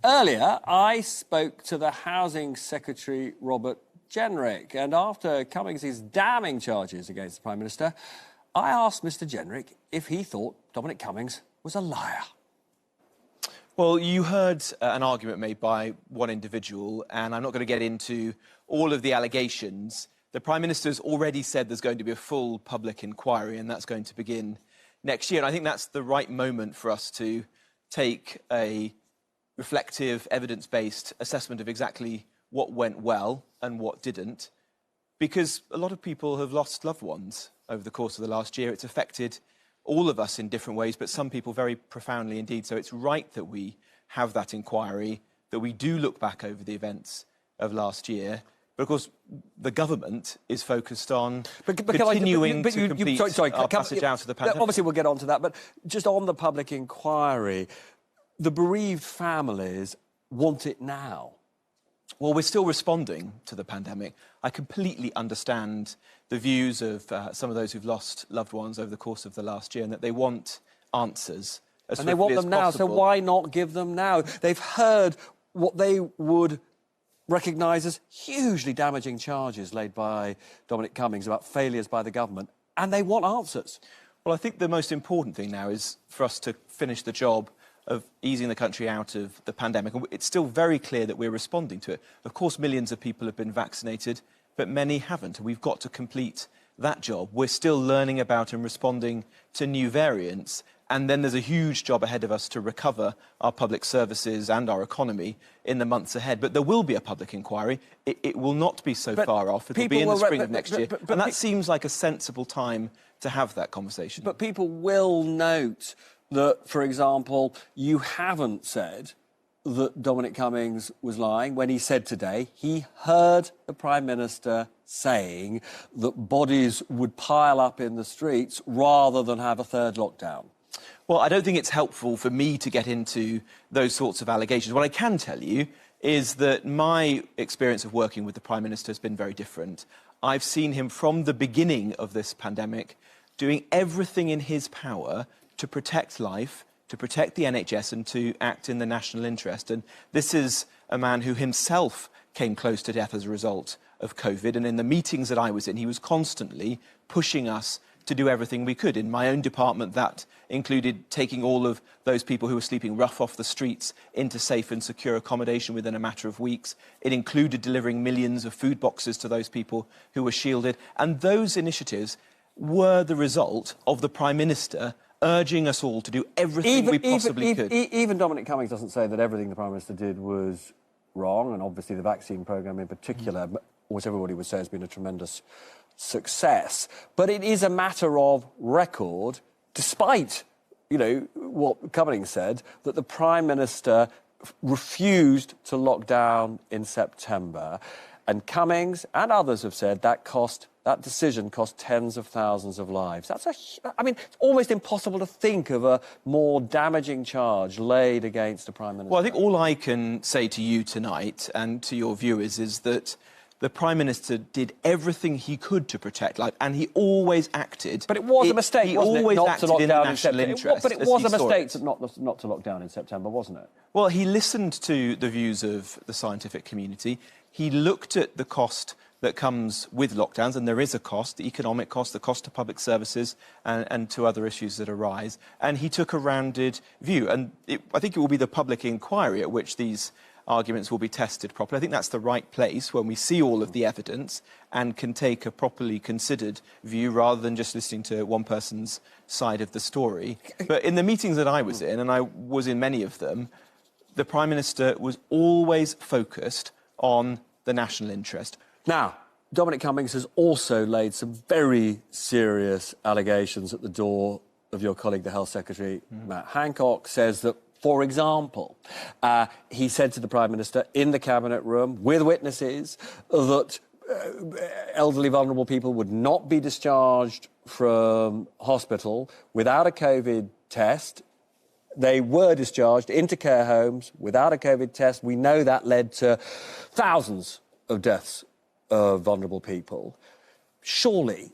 Earlier, I spoke to the Housing Secretary Robert Jenrick, and after Cummings' damning charges against the Prime Minister, I asked Mr Jenrick if he thought Dominic Cummings was a liar. Well, you heard an argument made by one individual, and I'm not going to get into all of the allegations. The Prime Minister's already said there's going to be a full public inquiry, and that's going to begin next year. And I think that's the right moment for us to take a reflective, evidence-based assessment of exactly what went well and what didn't, because a lot of people have lost loved ones over the course of the last year. It's affected all of us in different ways, but some people very profoundly indeed. So it's right that we have that inquiry, that we do look back over the events of last year. But, of course, the government is focused on continuing to complete our passage out of the pandemic. Obviously, we'll get on to that, but just on the public inquiry, the bereaved families want it now. Well, we're still responding to the pandemic. I completely understand the views of some of those who've lost loved ones over the course of the last year, and that they want answers as swiftly as possible. And they want them now, so why not give them now? They've heard what they would recognise as hugely damaging charges laid by Dominic Cummings about failures by the government, and they want answers. Well, I think the most important thing now is for us to finish the job of easing the country out of the pandemic. And it's still very clear that we're responding to it. Of course, millions of people have been vaccinated, but many haven't. We've got to complete that job. We're still learning about and responding to new variants. And then there's a huge job ahead of us to recover our public services and our economy in the months ahead. But there will be a public inquiry. It will not be so far off. It'll be in the spring of next year. And that seems like a sensible time to have that conversation. But people will note that, for example, you haven't said that Dominic Cummings was lying when he said today he heard the Prime Minister saying that bodies would pile up in the streets rather than have a third lockdown. Well, I don't think it's helpful for me to get into those sorts of allegations. What I can tell you is that my experience of working with the Prime Minister has been very different. I've seen him from the beginning of this pandemic doing everything in his power to protect life, to protect the NHS and to act in the national interest. And this is a man who himself came close to death as a result of COVID. And in the meetings that I was in, he was constantly pushing us to do everything we could. In my own department, that included taking all of those people who were sleeping rough off the streets into safe and secure accommodation within a matter of weeks. It included delivering millions of food boxes to those people who were shielded. And those initiatives were the result of the Prime Minister urging us all to do everything we possibly could. Even Dominic Cummings doesn't say that everything the Prime Minister did was wrong, and obviously the vaccine programme in particular, almost everybody would say, has been a tremendous success. But it is a matter of record, despite, you know, what Cummings said, that the Prime Minister refused to lock down in September. And Cummings and others have said that decision cost tens of thousands of lives. I mean, it's almost impossible to think of a more damaging charge laid against a Prime Minister. Well, I think all I can say to you tonight and to your viewers is that the Prime Minister did everything he could to protect life, and he always acted. But it was a mistake, wasn't it? He always acted in the national interest. But it was a mistake not to lock down in September, wasn't it? Well, he listened to the views of the scientific community. He looked at the cost that comes with lockdowns, and there is a cost, the economic cost, the cost to public services and to other issues that arise, and he took a rounded view. And I think it will be the public inquiry at which these arguments will be tested properly. I think that's the right place when we see all of the evidence and can take a properly considered view rather than just listening to one person's side of the story. But in the meetings that I was in, and I was in many of them, the Prime Minister was always focused on the national interest. Now, Dominic Cummings has also laid some very serious allegations at the door of your colleague, the Health Secretary, Matt Hancock, says that, for example, he said to the Prime Minister in the Cabinet room with witnesses that elderly vulnerable people would not be discharged from hospital without a COVID test. They were discharged into care homes without a COVID test. We know that led to thousands of deaths of vulnerable people. Surely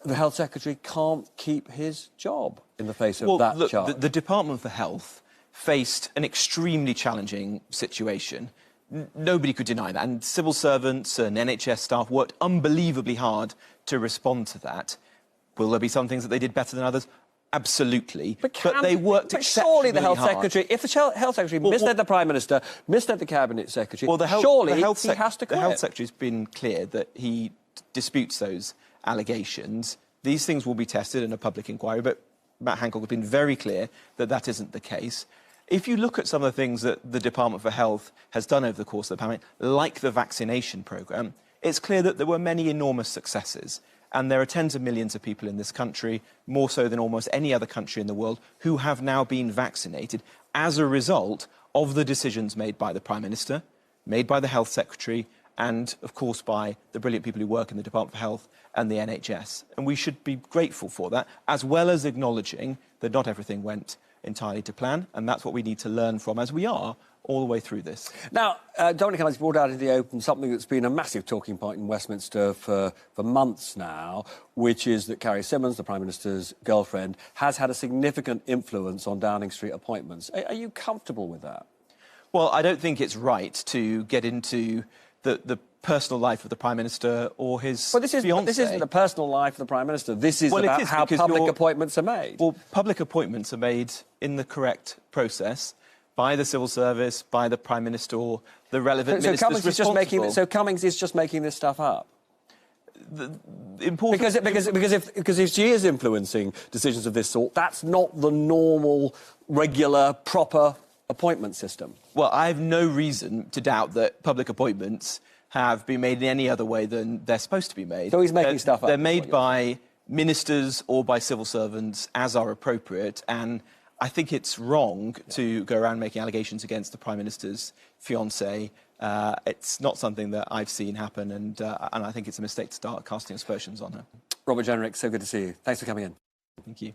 the Health Secretary can't keep his job in the face of that charge. The Department for Health faced an extremely challenging situation. Nobody could deny that. And civil servants and NHS staff worked unbelievably hard to respond to that. Will there be some things that they did better than others? Absolutely. But they worked surely the Health hard. Secretary, if the Health Secretary misled the Prime Minister, misled the Cabinet Secretary, surely he has to quit. The Health Secretary's been clear that he disputes those allegations. These things will be tested in a public inquiry, but Matt Hancock has been very clear that that isn't the case. If you look at some of the things that the Department for Health has done over the course of the pandemic, like the vaccination programme, it's clear that there were many enormous successes. And there are tens of millions of people in this country, more so than almost any other country in the world, who have now been vaccinated as a result of the decisions made by the Prime Minister, made by the Health Secretary, and, of course, by the brilliant people who work in the Department for Health and the NHS. And we should be grateful for that, as well as acknowledging that not everything went entirely to plan, and that's what we need to learn from, as we are all the way through this. Now, Dominic Cummings brought out into the open something that's been a massive talking point in Westminster for months now, which is that Carrie Symonds, the Prime Minister's girlfriend, has had a significant influence on Downing Street appointments. Are you comfortable with that? Well, I don't think it's right to get into the personal life of the Prime Minister or his fiancée. This isn't the personal life of the Prime Minister. This is about how public appointments are made. Well, public appointments are made in the correct process by the civil service, by the Prime Minister or the relevant ministers responsible. So Cummings is just making this stuff up? Because if she is influencing decisions of this sort, that's not the normal, regular, proper appointment system. Well, I have no reason to doubt that public appointments have been made in any other way than they're supposed to be made. So he's making stuff up. They're made by ministers or by civil servants as are appropriate, and I think it's wrong to go around making allegations against the Prime Minister's fiancée. It's not something that I've seen happen, and I think it's a mistake to start casting aspersions on her. Robert Jenrick, so good to see you. Thanks for coming in. Thank you.